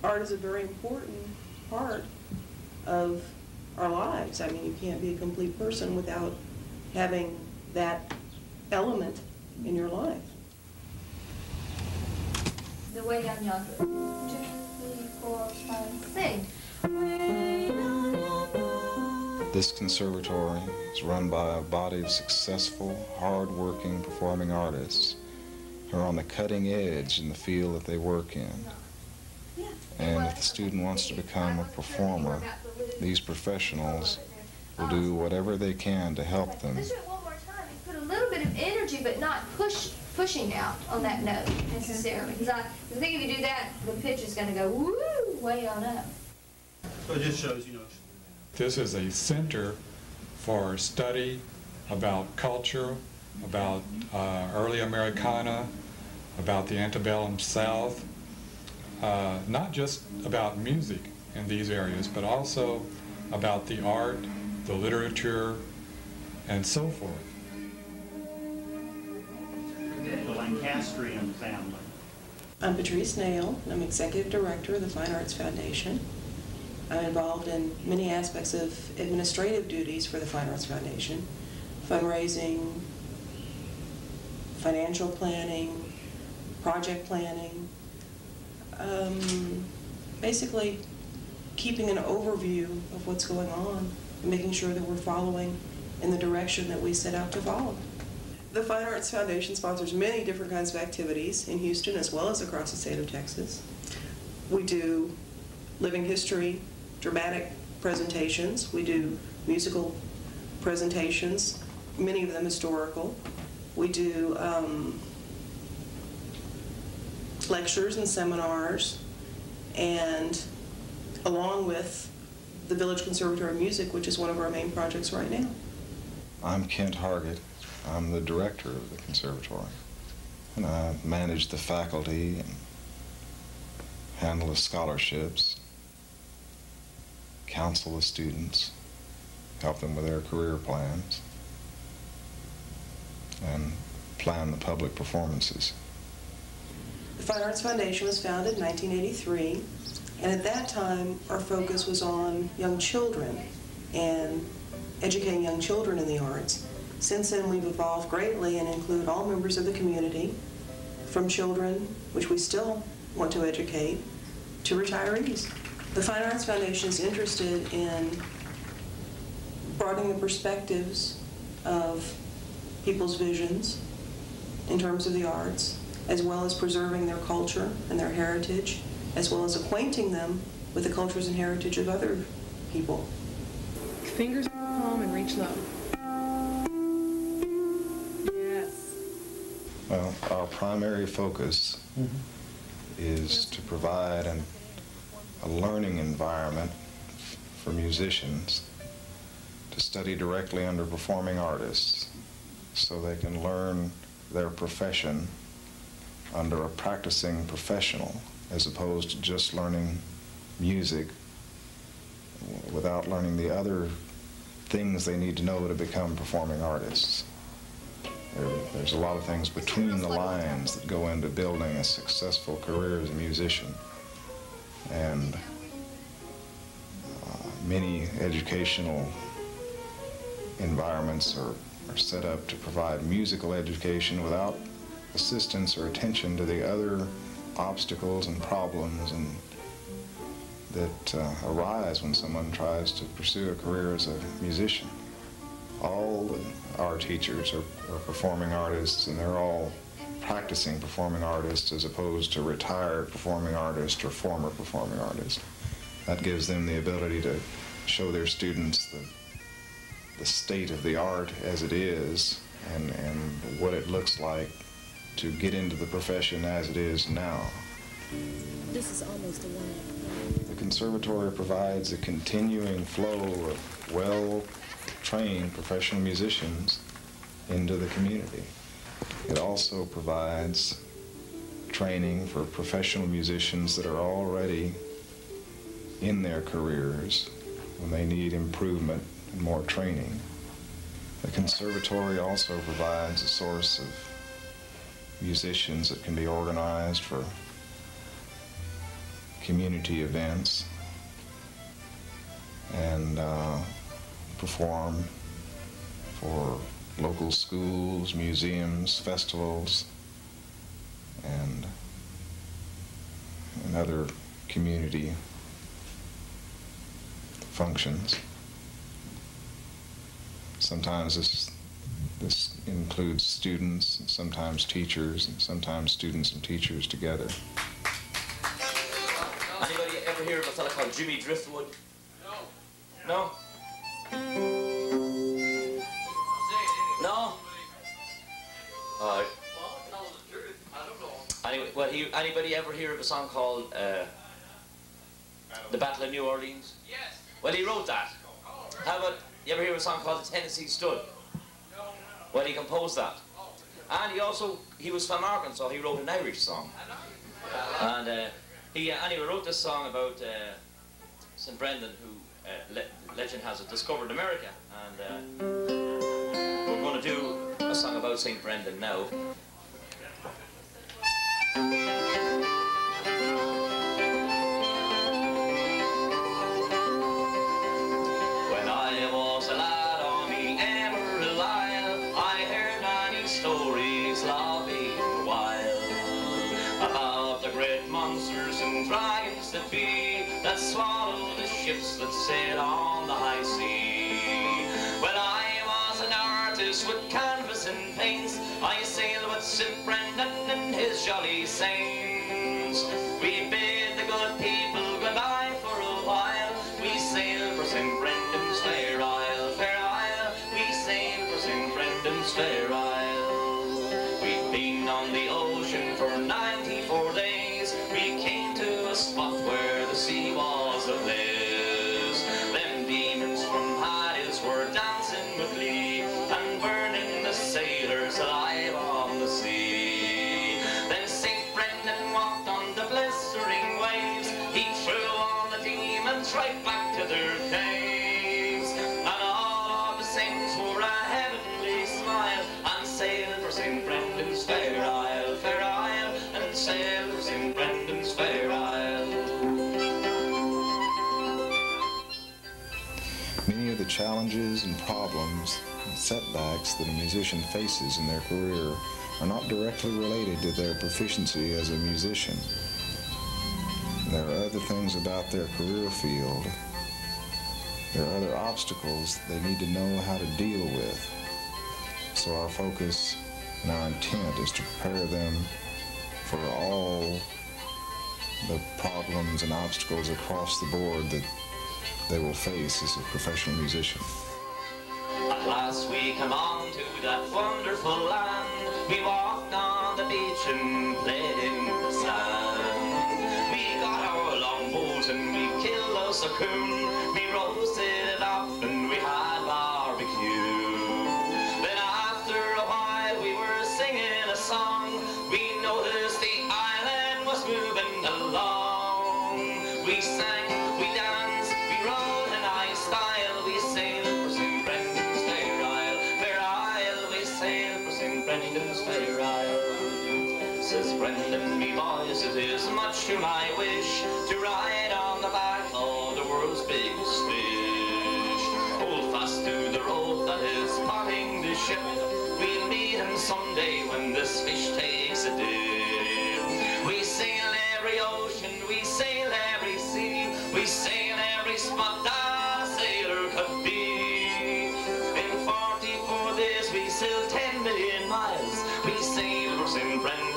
art is a very important part of our lives. I mean, you can't be a complete person without having that element in your life. The way down yonder. 2, 3, 4, 5, sing. This conservatory is run by a body of successful, hard-working performing artists who are on the cutting edge in the field that they work in. And if the student wants to become a performer, these professionals will do whatever they can to help them. Let's do it one more time. Put a little bit of energy, but not pushing out on that note necessarily. Because I think if you do that, the pitch is going to go woo, way on up. So it just shows, you know. This is a center for study about culture, about early Americana, about the antebellum South, not just about music in these areas, but also about the art, the literature, and so forth. The Lancastrian family. I'm Patrice Nail, and I'm Executive Director of the Fine Arts Foundation. I'm involved in many aspects of administrative duties for the Fine Arts Foundation: fundraising, financial planning, project planning, basically keeping an overview of what's going on and making sure that we're following in the direction that we set out to follow. The Fine Arts Foundation sponsors many different kinds of activities in Houston as well as across the state of Texas. We do living history, dramatic presentations. We do musical presentations, many of them historical. We do lectures and seminars, and along with the Village Conservatory of Music, which is one of our main projects right now. I'm Kent Hargett. I'm the director of the conservatory, and I manage the faculty and handle the scholarships, counsel the students, help them with their career plans, and plan the public performances. The Fine Arts Foundation was founded in 1983, and at that time our focus was on young children and educating young children in the arts. Since then we've evolved greatly and include all members of the community, from children, which we still want to educate, to retirees. The Fine Arts Foundation is interested in broadening the perspectives of people's visions in terms of the arts, as well as preserving their culture and their heritage, as well as acquainting them with the cultures and heritage of other people. Fingers on the palm and reach low. Yes. Well, our primary focus is to provide a learning environment for musicians to study directly under performing artists so they can learn their profession under a practicing professional, as opposed to just learning music without learning the other things they need to know to become performing artists. There's a lot of things between the lines that go into building a successful career as a musician. And many educational environments are set up to provide musical education without assistance or attention to the other obstacles and problems that arise when someone tries to pursue a career as a musician. All our teachers are performing artists, and they're all practicing performing artists as opposed to retired performing artists or former performing artists. That gives them the ability to show their students the state of the art as it is and what it looks like to get into the profession as it is now. This is almost a one. The conservatory provides a continuing flow of well-trained professional musicians into the community. It also provides training for professional musicians that are already in their careers when they need improvement and more training. The conservatory also provides a source of musicians that can be organized for community events and perform for local schools, museums, festivals, and other community functions. Sometimes this includes students, and sometimes teachers, and sometimes students and teachers together. Anybody ever hear of a fella called Jimmy Driftwood? No. No? No? Alright. Anyway, well, anybody ever hear of a song called The Battle of New Orleans? Yes. Well, he wrote that. How about, you ever hear of a song called The Tennessee Stud? No. Well, he composed that. And he was from Arkansas, he wrote an Irish song. And he anyway wrote this song about St. Brendan, who legend has it discovered America. And we're going to do a song about St. Brendan now. When I was a lad on the Emerald Isle, I heard many stories loving wild about the great monsters and dragons that be, that swallow the ships that sail on the high sea. When I was an artist with canvas and paints, I sailed with St. Brendan and his jolly saints. We bid the good people goodbye for a while. We sailed for St. Brendan's fair isle, fair isle. We sailed for St. Brendan's fair isle. We've been on the ocean for 94 days. We came to a spot where the sea was ablaze. Them demons from Hades were dancing with glee and burning the sailors alive on the sea. Then St. Brendan walked on the blistering waves. He threw all the demons right back to their caves. And all of the saints wore a heavenly smile and sailed for St. Brendan's fair isle, and sailed for St. Brendan's fair isle. Many of the challenges and problems and setbacks that a musician faces in their career are not directly related to their proficiency as a musician. There are other things about their career field. There are other obstacles they need to know how to deal with. So our focus and our intent is to prepare them for all the problems and obstacles across the board that they will face as a professional musician. At last we come on to that wonderful land. We walked on the beach and played in the sand. We got our longboat and we killed us a coon. We roasted it up and we had barbecue. Then after a while we were singing a song. We noticed the island was moving along. We sang, we danced, we rode in high style. We sailed for St. Brendan's fair isle, we sailed for St. Brendan's fair isle. Says Brendan, me boys, it is much to my wish to ride on the back of the world's biggest fish. Hold fast to the rope that is parting the ship. We'll meet him someday when this fish takes a dip. We sail every ocean, we sail every sea, we sail every spot that a sailor could be. In 44 days we sailed 10 million miles. We sailed for St. Brendan